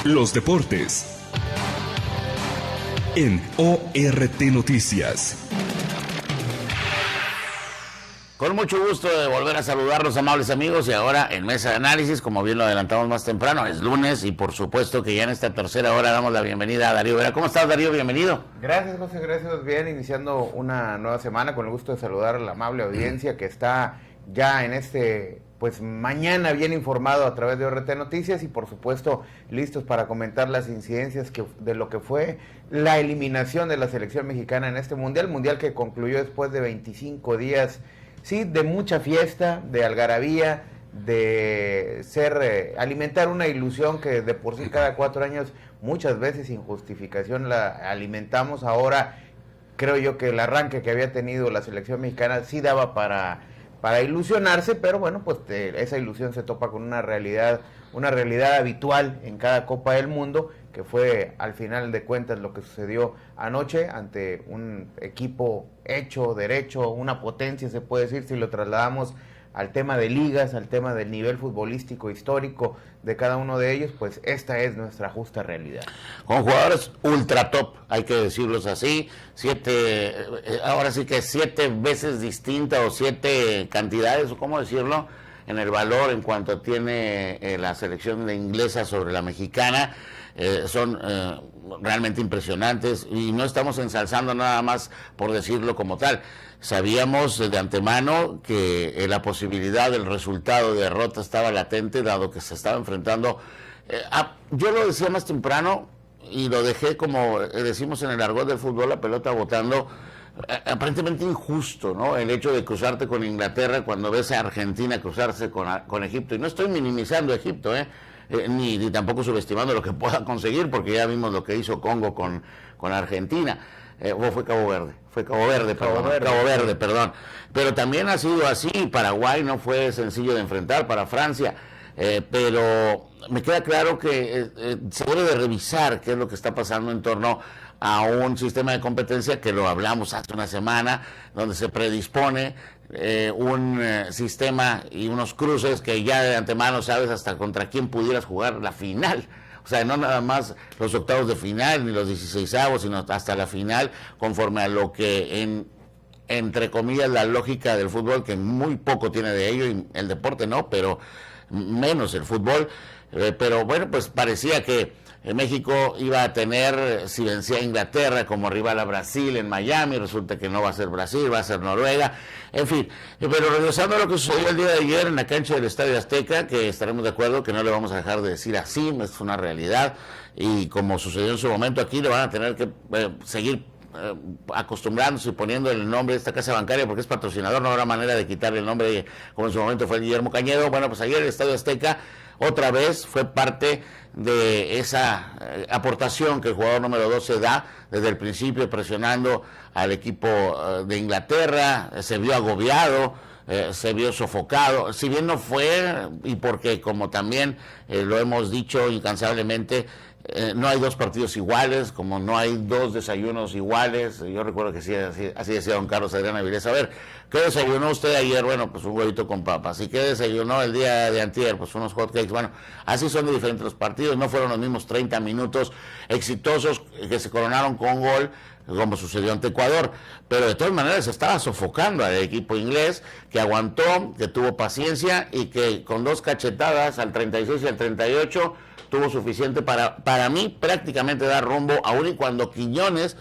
Los deportes en ORT Noticias. Con mucho gusto de volver a saludarlos, amables amigos, y ahora en Mesa de Análisis, como bien lo adelantamos más temprano, es lunes y por supuesto que ya en esta tercera hora damos la bienvenida a Darío Vera. ¿Cómo estás, Darío? Bienvenido. Gracias, José, gracias. Bien, iniciando una nueva semana con el gusto de saludar a la amable audiencia que está ya en pues mañana bien informado a través de ORT Noticias y por supuesto listos para comentar las incidencias de lo que fue la eliminación de la selección mexicana en este mundial que concluyó después de 25 días. Sí, de mucha fiesta, de algarabía, de alimentar una ilusión que de por sí cada 4 años, muchas veces sin justificación la alimentamos. Ahora creo yo que el arranque que había tenido la selección mexicana sí daba para ilusionarse, pero bueno, pues esa ilusión se topa con una realidad habitual en cada Copa del Mundo, que fue al final de cuentas lo que sucedió anoche ante un equipo hecho, derecho, una potencia se puede decir, si lo trasladamos al tema de ligas, al tema del nivel futbolístico histórico de cada uno de ellos, pues esta es nuestra justa realidad. Con jugadores ultra top, hay que decirlos así, ahora sí que 7 veces distintas o 7 cantidades, o cómo decirlo, en el valor en cuanto tiene la selección inglesa sobre la mexicana. Son realmente impresionantes y no estamos ensalzando nada más por decirlo como tal. Sabíamos de antemano que la posibilidad del resultado de derrota estaba latente, dado que se estaba enfrentando. Yo lo decía más temprano y lo dejé, como decimos en el argot del fútbol, la pelota botando. Aparentemente injusto, ¿no? El hecho de cruzarte con Inglaterra cuando ves a Argentina cruzarse con Egipto. Y no estoy minimizando a Egipto, ni tampoco subestimando lo que pueda conseguir, porque ya vimos lo que hizo Congo con Argentina. O fue Cabo Verde, perdón. Pero también ha sido así. Paraguay no fue sencillo de enfrentar para Francia. Pero me queda claro que se debe de revisar qué es lo que está pasando en torno a un sistema de competencia que lo hablamos hace una semana, donde se predispone un sistema y unos cruces que ya de antemano sabes hasta contra quién pudieras jugar la final. O sea, no nada más los octavos de final ni los 16avos, sino hasta la final, conforme a lo que entre comillas la lógica del fútbol, que muy poco tiene de ello, y el deporte no, pero menos el fútbol. Pero bueno, pues parecía que México iba a tener, si vencía a Inglaterra, como rival a Brasil en Miami. Resulta que no va a ser Brasil, va a ser Noruega, en fin. Pero regresando a lo que sucedió el día de ayer en la cancha del Estadio Azteca, que estaremos de acuerdo que no le vamos a dejar de decir así, es una realidad, y como sucedió en su momento aquí, le van a tener que seguir acostumbrándose y poniendo el nombre de esta casa bancaria, porque es patrocinador, no habrá manera de quitarle el nombre como en su momento fue Guillermo Cañedo. Bueno, pues ayer el Estadio Azteca otra vez fue parte de esa aportación que el jugador número 12 da desde el principio, presionando al equipo de Inglaterra. Se vio agobiado, se vio sofocado, si bien no fue, y porque como también lo hemos dicho incansablemente, no hay 2 partidos iguales, como no hay 2 desayunos iguales. Yo recuerdo que así decía don Carlos Adrián Avilés. A ver, ¿qué desayunó usted ayer? Bueno, pues un huevito con papas. ¿Y qué desayunó el día de antier? Pues unos hot cakes. Bueno, así son de diferentes los partidos. No fueron los mismos 30 minutos exitosos que se coronaron con gol, como sucedió ante Ecuador, pero de todas maneras se estaba sofocando al equipo inglés, que aguantó, que tuvo paciencia y que con 2 cachetadas al 36 y al 38 tuvo suficiente para mí prácticamente dar rumbo, aún y cuando Quiñones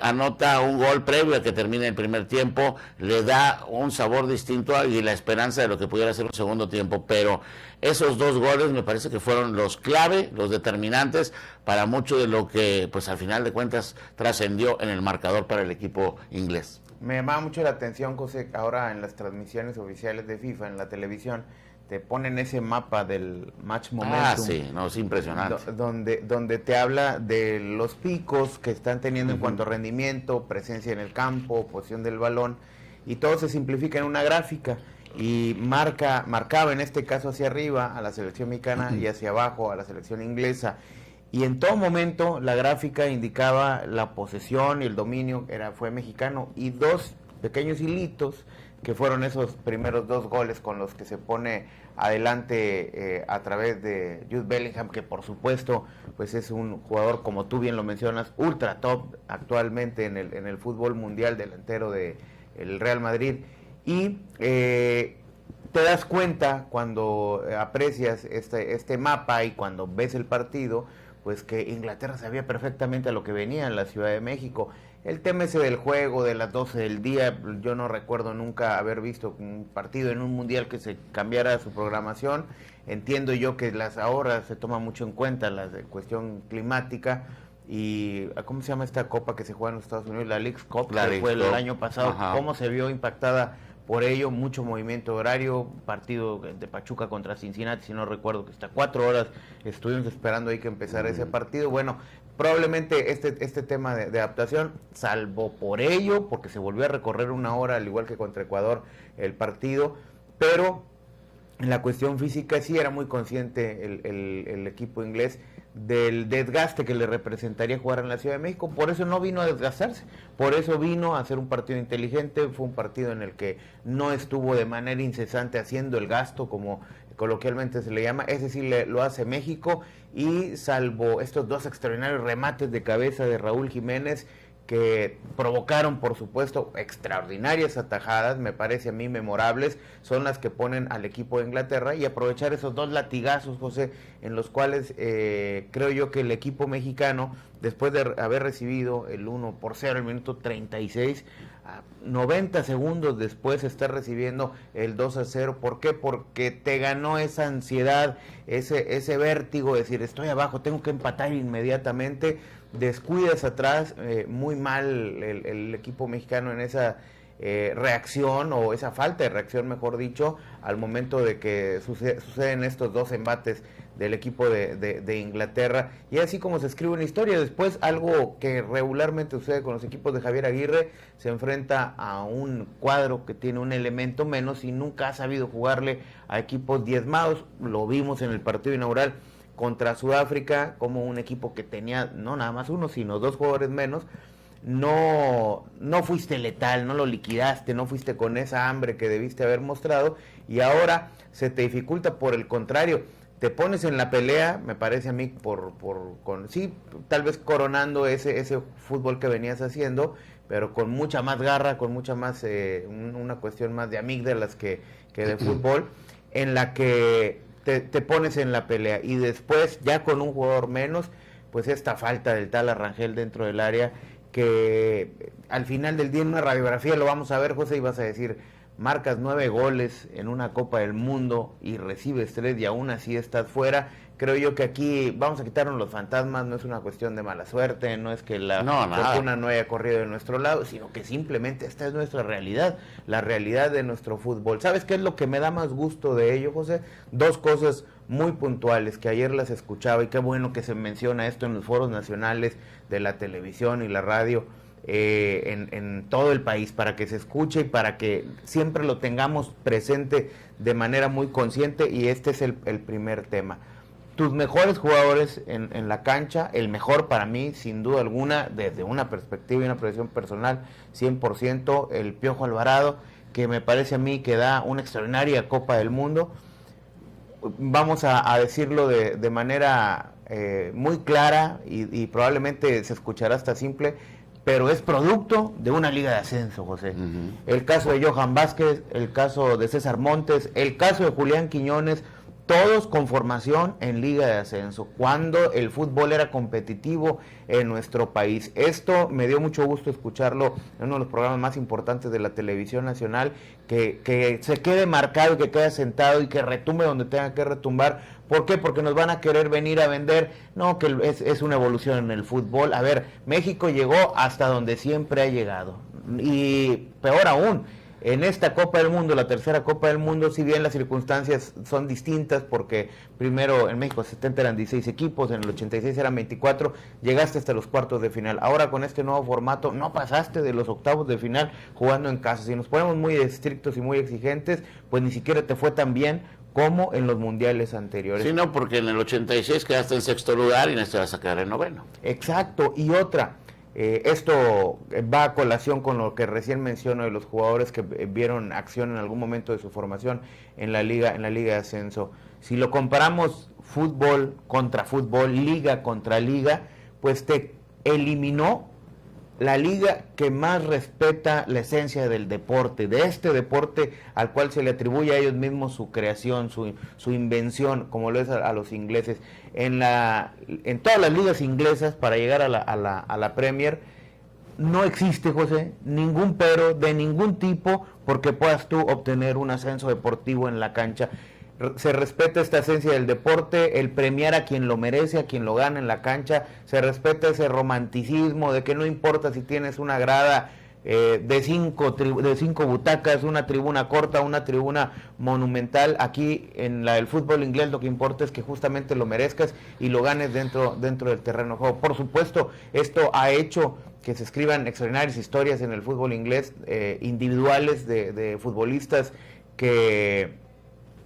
anota un gol previo a que termine el primer tiempo, le da un sabor distinto y la esperanza de lo que pudiera ser un segundo tiempo. Pero esos 2 goles me parece que fueron los clave, los determinantes para mucho de lo que pues al final de cuentas trascendió en el marcador para el equipo inglés. Me llamaba mucho la atención, José, ahora en las transmisiones oficiales de FIFA en la televisión te ponen ese mapa del match momentum. Ah, sí, no, es impresionante. Donde te habla de los picos que están teniendo en cuanto a rendimiento, presencia en el campo, posición del balón, y todo se simplifica en una gráfica y marcaba en este caso hacia arriba a la selección mexicana y hacia abajo a la selección inglesa. Y en todo momento la gráfica indicaba la posesión y el dominio fue mexicano, y 2 pequeños hilitos que fueron esos primeros 2 goles con los que se pone adelante a través de Jude Bellingham, que por supuesto pues es un jugador, como tú bien lo mencionas, ultra top actualmente en el fútbol mundial, delantero de el Real Madrid. Y te das cuenta cuando aprecias este mapa y cuando ves el partido, pues que Inglaterra sabía perfectamente a lo que venía en la Ciudad de México. El tema ese del juego de las 12 del día, yo no recuerdo nunca haber visto un partido en un mundial que se cambiara su programación. Entiendo yo que ahora se toma mucho en cuenta la cuestión climática. Y ¿cómo se llama esta copa que se juega en los Estados Unidos? La Leagues Cup, que fue el año pasado. Ajá. ¿Cómo se vio impactada por ello? Mucho movimiento horario, partido de Pachuca contra Cincinnati, si no recuerdo, que hasta 4 horas estuvimos esperando ahí que empezara ese partido. Bueno, probablemente este tema de adaptación, salvo por ello, porque se volvió a recorrer 1 hora, al igual que contra Ecuador, el partido, pero en la cuestión física sí era muy consciente el equipo inglés del desgaste que le representaría jugar en la Ciudad de México. Por eso no vino a desgastarse, por eso vino a hacer un partido inteligente. Fue un partido en el que no estuvo de manera incesante haciendo el gasto, como coloquialmente se le llama. Ese sí lo hace México, y salvo estos 2 extraordinarios remates de cabeza de Raúl Jiménez, que provocaron, por supuesto, extraordinarias atajadas, me parece a mí memorables, son las que ponen al equipo de Inglaterra, y aprovechar esos 2 latigazos, José, en los cuales creo yo que el equipo mexicano, después de haber recibido el 1-0 el minuto 36, 90 segundos después está recibiendo el 2-0. ¿Por qué? Porque te ganó esa ansiedad, ese vértigo de decir, estoy abajo, tengo que empatar inmediatamente. Descuidas atrás, muy mal el equipo mexicano en esa reacción, o esa falta de reacción, mejor dicho, al momento de que suceden estos 2 embates del equipo de Inglaterra. Y así como se escribe una historia. Después, algo que regularmente sucede con los equipos de Javier Aguirre, se enfrenta a un cuadro que tiene un elemento menos y nunca ha sabido jugarle a equipos diezmados. Lo vimos en el partido inaugural contra Sudáfrica, como un equipo que tenía no nada más 1, sino 2 jugadores menos, no fuiste letal, no lo liquidaste, no fuiste con esa hambre que debiste haber mostrado, y ahora se te dificulta. Por el contrario, te pones en la pelea, me parece a mí, sí, tal vez coronando ese fútbol que venías haciendo, pero con mucha más garra, con mucha más, una cuestión más de amígdalas que de fútbol, en la que te pones en la pelea, y después, ya con un jugador menos, pues esta falta del tal Arrangel dentro del área, que al final del día en una radiografía lo vamos a ver, José, y vas a decir, marcas 9 goles en una Copa del Mundo y recibes 3 y aún así estás fuera. Creo yo que aquí vamos a quitarnos los fantasmas, no es una cuestión de mala suerte, no es que la fortuna no haya corrido de nuestro lado, sino que simplemente esta es nuestra realidad, la realidad de nuestro fútbol. ¿Sabes qué es lo que me da más gusto de ello, José? 2 cosas muy puntuales que ayer las escuchaba, y qué bueno que se menciona esto en los foros nacionales de la televisión y la radio, en todo el país, para que se escuche y para que siempre lo tengamos presente de manera muy consciente. Y este es el primer tema. Tus mejores jugadores en la cancha, el mejor para mí, sin duda alguna, desde una perspectiva y una proyección personal, 100%, el Piojo Alvarado, que me parece a mí que da una extraordinaria Copa del Mundo. Vamos a decirlo de manera muy clara, y probablemente se escuchará hasta simple, pero es producto de una liga de ascenso, José. El caso de Johan Vázquez, el caso de César Montes, el caso de Julián Quiñones, todos con formación en liga de ascenso, cuando el fútbol era competitivo en nuestro país. Esto me dio mucho gusto escucharlo en uno de los programas más importantes de la televisión nacional, que se quede marcado, que quede sentado y que retumbe donde tenga que retumbar. ¿Por qué? Porque nos van a querer venir a vender, no, que es una evolución en el fútbol. A ver, México llegó hasta donde siempre ha llegado, y peor aún, en esta Copa del Mundo, la tercera Copa del Mundo, si bien las circunstancias son distintas, porque primero en México 70 eran 16 equipos, en el 86 eran 24, llegaste hasta los cuartos de final. Ahora con este nuevo formato no pasaste de los octavos de final jugando en casa. Si nos ponemos muy estrictos y muy exigentes, pues ni siquiera te fue tan bien como en los mundiales anteriores. Sí, no, porque en el 86 quedaste en 6º lugar y en este vas a quedar en 9º. Exacto. Y otra, Esto va a colación con lo que recién menciono de los jugadores que vieron acción en algún momento de su formación en la liga de ascenso. Si lo comparamos fútbol contra fútbol, liga contra liga, pues te eliminó la liga que más respeta la esencia del deporte, de este deporte al cual se le atribuye a ellos mismos su creación, su invención, como lo es a los ingleses. En todas las ligas inglesas, para llegar a la Premier, no existe, José, ningún pero de ningún tipo porque puedas tú obtener un ascenso deportivo en la cancha. Se respeta esta esencia del deporte, el premiar a quien lo merece, a quien lo gana en la cancha, se respeta ese romanticismo de que no importa si tienes una grada de cinco butacas, una tribuna corta, una tribuna monumental. Aquí en el fútbol inglés lo que importa es que justamente lo merezcas y lo ganes dentro del terreno de juego. Por supuesto, esto ha hecho que se escriban extraordinarias historias en el fútbol inglés, individuales de futbolistas que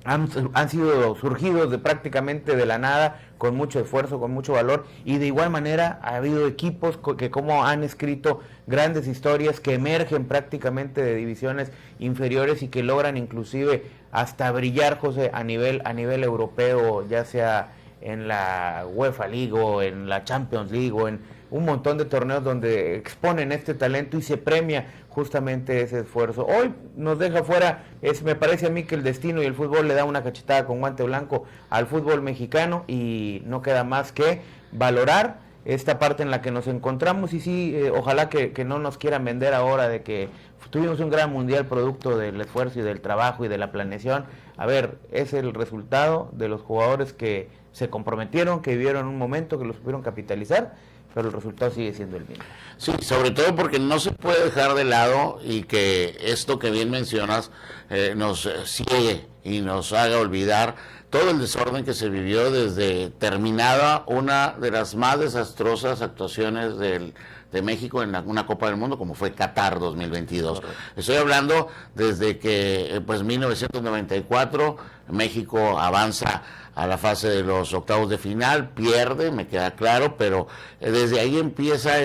han sido surgidos prácticamente de la nada, con mucho esfuerzo, con mucho valor, y de igual manera ha habido equipos que como han escrito grandes historias que emergen prácticamente de divisiones inferiores y que logran inclusive hasta brillar, José, a nivel europeo, ya sea en la UEFA League o en la Champions League o en un montón de torneos donde exponen este talento y se premia justamente ese esfuerzo. Hoy nos deja fuera, me parece a mí que el destino y el fútbol le da una cachetada con guante blanco al fútbol mexicano y no queda más que valorar esta parte en la que nos encontramos y sí, ojalá que no nos quieran vender ahora de que tuvimos un gran mundial producto del esfuerzo y del trabajo y de la planeación. A ver, es el resultado de los jugadores que se comprometieron, que vivieron un momento, que lo supieron capitalizar, pero el resultado sigue siendo el mismo. Sí, sobre todo porque no se puede dejar de lado y que esto que bien mencionas nos ciegue y nos haga olvidar todo el desorden que se vivió desde terminada una de las más desastrosas actuaciones de México en una Copa del Mundo como fue Qatar 2022. Correcto. Estoy hablando desde que 1994 México avanza a la fase de los octavos de final, pierde, me queda claro, pero desde ahí empieza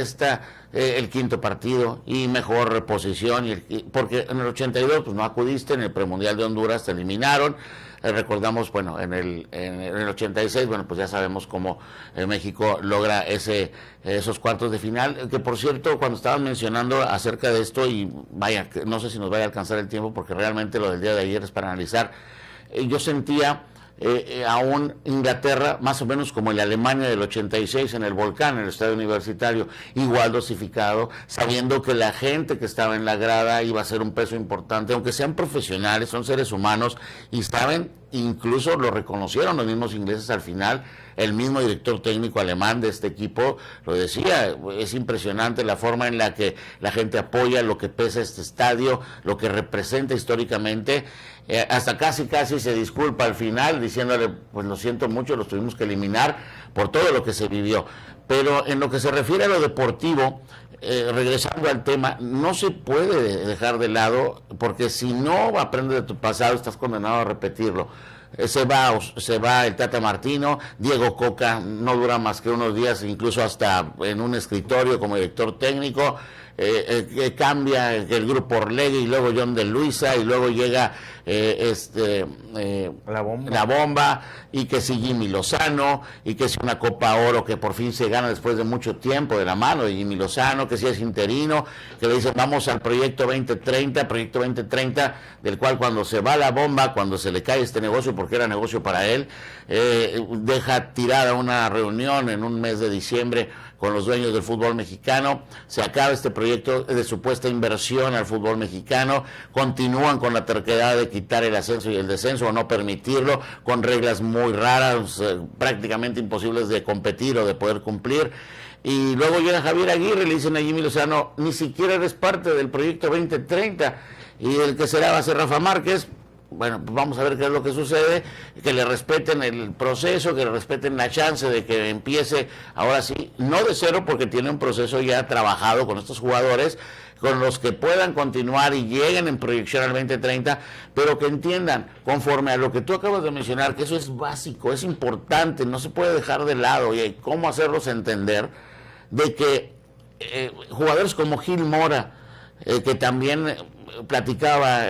el quinto partido y mejor reposición, porque en el 82 pues no acudiste, en el premundial de Honduras te eliminaron. Recordamos, bueno, en el 86, bueno, pues ya sabemos cómo México logra esos cuartos de final, que por cierto, cuando estaban mencionando acerca de esto, y vaya, no sé si nos vaya a alcanzar el tiempo, porque realmente lo del día de ayer es para analizar, yo sentía a un Inglaterra más o menos como el Alemania del 86 en el Volcán, en el estadio universitario, igual dosificado, sabiendo que la gente que estaba en la grada iba a ser un peso importante, aunque sean profesionales, son seres humanos y saben, incluso lo reconocieron los mismos ingleses al final. El mismo director técnico alemán de este equipo lo decía, es impresionante la forma en la que la gente apoya lo que pesa este estadio, lo que representa históricamente, hasta casi se disculpa al final diciéndole, pues lo siento mucho, los tuvimos que eliminar por todo lo que se vivió. Pero en lo que se refiere a lo deportivo, regresando al tema, no se puede dejar de lado, porque si no aprendes de tu pasado, estás condenado a repetirlo. Se va el Tata Martino, Diego Coca no dura más que unos días, incluso hasta en un escritorio como director técnico, cambia el grupo Orlegui y luego John de Luisa y luego llega la bomba y que si Jimmy Lozano y que si una Copa Oro que por fin se gana después de mucho tiempo de la mano de Jimmy Lozano, que si es interino, que le dicen vamos al proyecto 2030 del cual cuando se va la bomba, cuando se le cae este negocio porque era negocio para él, deja tirada una reunión en un mes de diciembre con los dueños del fútbol mexicano, se acaba este proyecto de supuesta inversión al fútbol mexicano, continúan con la terquedad de quitar el ascenso y el descenso o no permitirlo, con reglas muy raras, prácticamente imposibles de competir o de poder cumplir. Y luego llega Javier Aguirre y le dicen a Jimmy Lozano, ni siquiera eres parte del proyecto 2030, y el que será va a ser Rafa Márquez. Bueno, pues vamos a ver qué es lo que sucede, que le respeten el proceso, que le respeten la chance de que empiece, ahora sí, no de cero, porque tiene un proceso ya trabajado con estos jugadores, con los que puedan continuar y lleguen en proyección al 2030, pero que entiendan, conforme a lo que tú acabas de mencionar, que eso es básico, es importante, no se puede dejar de lado, y cómo hacerlos entender de que jugadores como Gil Mora, que también platicaba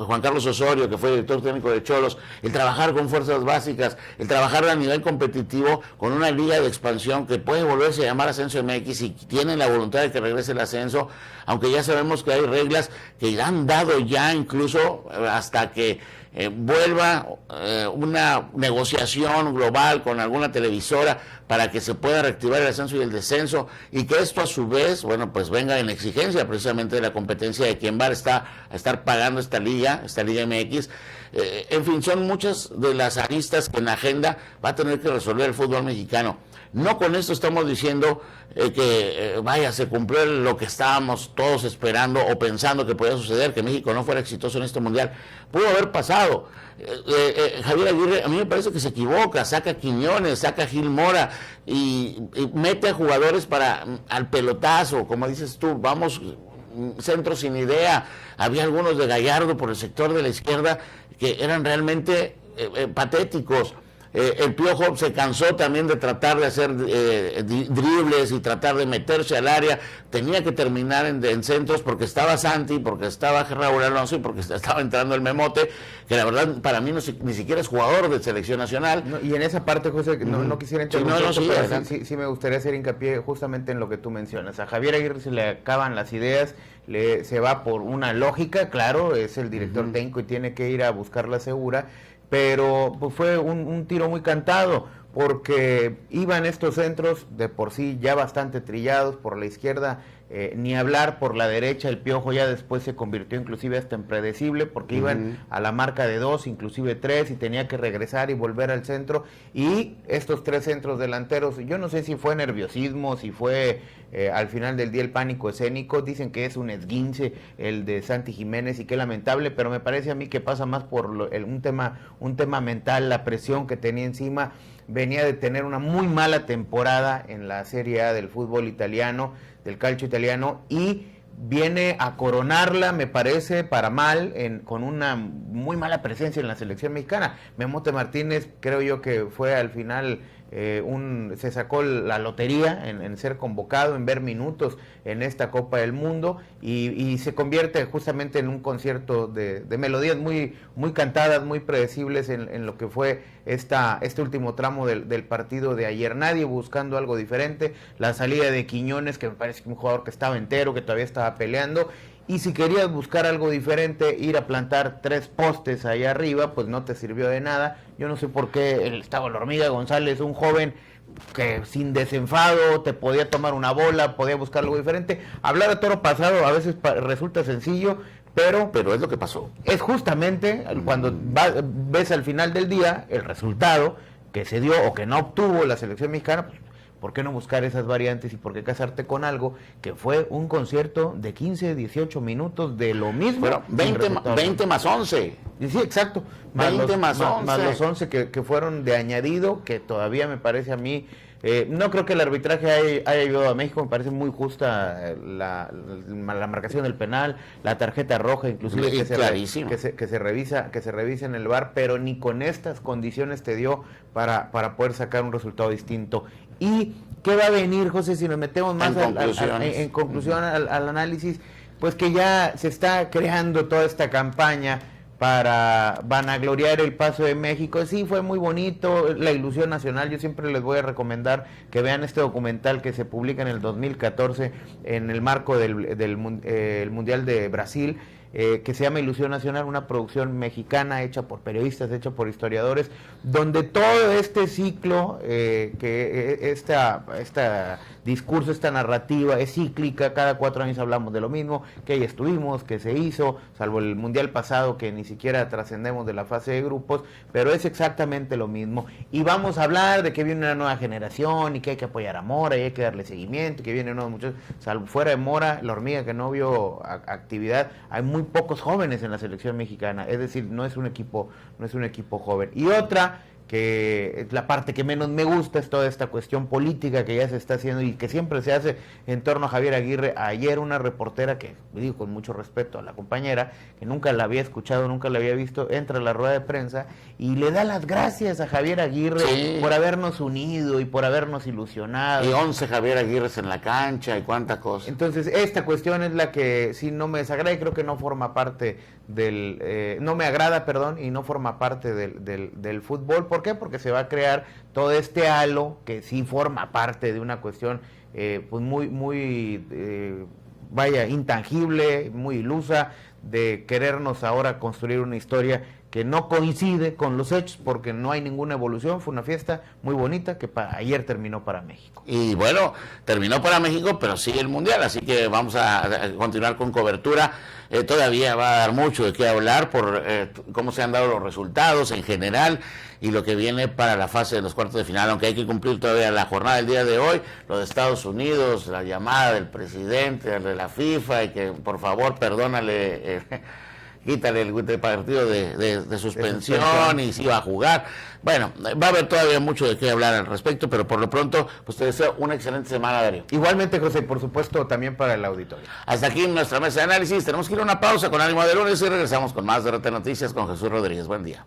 Juan Carlos Osorio, que fue director técnico de Cholos, el trabajar con fuerzas básicas, el trabajar a nivel competitivo con una liga de expansión que puede volverse a llamar Ascenso MX y tienen la voluntad de que regrese el ascenso, aunque ya sabemos que hay reglas que han dado ya incluso hasta que vuelva una negociación global con alguna televisora para que se pueda reactivar el ascenso y el descenso, y que esto a su vez, bueno, pues venga en exigencia precisamente de la competencia de quien va a estar pagando esta Liga MX. En fin, son muchas de las aristas que en la agenda va a tener que resolver el fútbol mexicano. No con esto estamos diciendo se cumplió lo que estábamos todos esperando o pensando que podía suceder, que México no fuera exitoso en este mundial. Pudo haber pasado. Javier Aguirre, a mí me parece que se equivoca, saca a Quiñones, saca a Gil Mora y mete a jugadores al pelotazo, como dices tú, vamos, centros sin idea. Había algunos de Gallardo por el sector de la izquierda que eran realmente patéticos. El Piojo se cansó también de tratar de hacer dribles y tratar de meterse al área. Tenía que terminar en centros porque estaba Santi, porque estaba Raúl Alonso y porque estaba entrando el Memote, que la verdad para mí ni siquiera es jugador de selección nacional. No, y en esa parte, José, no quisiera interrumpir, pero sí me gustaría hacer hincapié justamente en lo que tú mencionas. A Javier Aguirre se le acaban las ideas, se va por una lógica, claro, es el director técnico y tiene que ir a buscar la segura, pero pues fue un tiro muy cantado, porque iban estos centros de por sí ya bastante trillados por la izquierda, ni hablar por la derecha. El Piojo ya después se convirtió inclusive hasta en predecible, porque iban a la marca de 2, inclusive 3, y tenía que regresar y volver al centro, y estos 3 centros delanteros, yo no sé si fue nerviosismo, si fue al final del día el pánico escénico. Dicen que es un esguince el de Santi Jiménez y qué lamentable, pero me parece a mí que pasa más por un tema mental, la presión que tenía encima. Venía de tener una muy mala temporada en la Serie A del fútbol italiano, del calcio italiano, y viene a coronarla, me parece, para mal, con una muy mala presencia en la selección mexicana. Memote Martínez, creo yo que fue al final se sacó la lotería en ser convocado, en ver minutos en esta Copa del Mundo, y se convierte justamente en un concierto de melodías muy cantadas, muy predecibles en lo que fue este último tramo del partido de ayer. Nadie buscando algo diferente, la salida de Quiñones, que me parece que un jugador que estaba entero, que todavía estaba peleando, y si querías buscar algo diferente, ir a plantar 3 postes ahí arriba, pues no te sirvió de nada. Yo no sé por qué estaba la Hormiga González, un joven que sin desenfado te podía tomar una bola, podía buscar algo diferente. Hablar a toro pasado a veces resulta sencillo, pero es lo que pasó. Es justamente cuando ves al final del día el resultado que se dio o que no obtuvo la selección mexicana. Pues, ¿por qué no buscar esas variantes y por qué casarte con algo que fue un concierto de 15, 18 minutos de lo mismo? Bueno, 20 más 11. Sí, exacto. 20 más 11. Más los 11 que fueron de añadido, que todavía me parece a mí... no creo que el arbitraje haya ayudado a México. Me parece muy justa la marcación del penal, la tarjeta roja, inclusive que se revisa en el VAR, pero ni con estas condiciones te dio para poder sacar un resultado distinto. ¿Y qué va a venir, José, si nos metemos más en conclusión al análisis? Pues que ya se está creando toda esta campaña para vanagloriar el paso de México. Sí, fue muy bonito, la ilusión nacional. Yo siempre les voy a recomendar que vean este documental que se publica en el 2014 en el marco del Mundial de Brasil, que se llama Ilusión Nacional, una producción mexicana hecha por periodistas, hecha por historiadores, donde todo este ciclo, esta discurso, esta narrativa es cíclica. Cada 4 años hablamos de lo mismo, que ahí estuvimos, que se hizo, salvo el mundial pasado que ni siquiera trascendemos de la fase de grupos, pero es exactamente lo mismo. Y vamos a hablar de que viene una nueva generación y que hay que apoyar a Mora y hay que darle seguimiento, y que vienen nuevos muchachos, salvo fuera de Mora, la Hormiga, que no vio actividad. Hay muy pocos jóvenes en la selección mexicana, es decir, no es un equipo joven. Y otra que la parte que menos me gusta es toda esta cuestión política que ya se está haciendo y que siempre se hace en torno a Javier Aguirre. Ayer una reportera, que digo con mucho respeto a la compañera, que nunca la había escuchado, nunca la había visto, entra a la rueda de prensa y le da las gracias a Javier Aguirre por habernos unido y por habernos ilusionado. Y 11 Javier Aguirres en la cancha y cuánta cosa. Entonces, esta cuestión es la que sí no me desagrada y creo que no forma parte no me agrada, perdón, y no forma parte del fútbol. ¿Por qué? Porque se va a crear todo este halo que sí forma parte de una cuestión pues muy vaya, intangible, muy ilusa, de querernos ahora construir una historia que no coincide con los hechos porque no hay ninguna evolución. Fue una fiesta muy bonita que ayer terminó para México. Y bueno, terminó para México, pero sigue el Mundial, así que vamos a continuar con cobertura. Todavía va a dar mucho de qué hablar por cómo se han dado los resultados en general y lo que viene para la fase de los cuartos de final, aunque hay que cumplir todavía la jornada del día de hoy, lo de Estados Unidos, la llamada del presidente, de la FIFA, y que por favor perdónale... quítale el partido de suspensión y si va a jugar. Bueno, va a haber todavía mucho de qué hablar al respecto, pero por lo pronto, pues te deseo una excelente semana, Darío. Igualmente, José, y por supuesto también para el auditorio. Hasta aquí nuestra mesa de análisis. Tenemos que ir a una pausa con ánimo de lunes y regresamos con más de RT Noticias con Jesús Rodríguez. Buen día.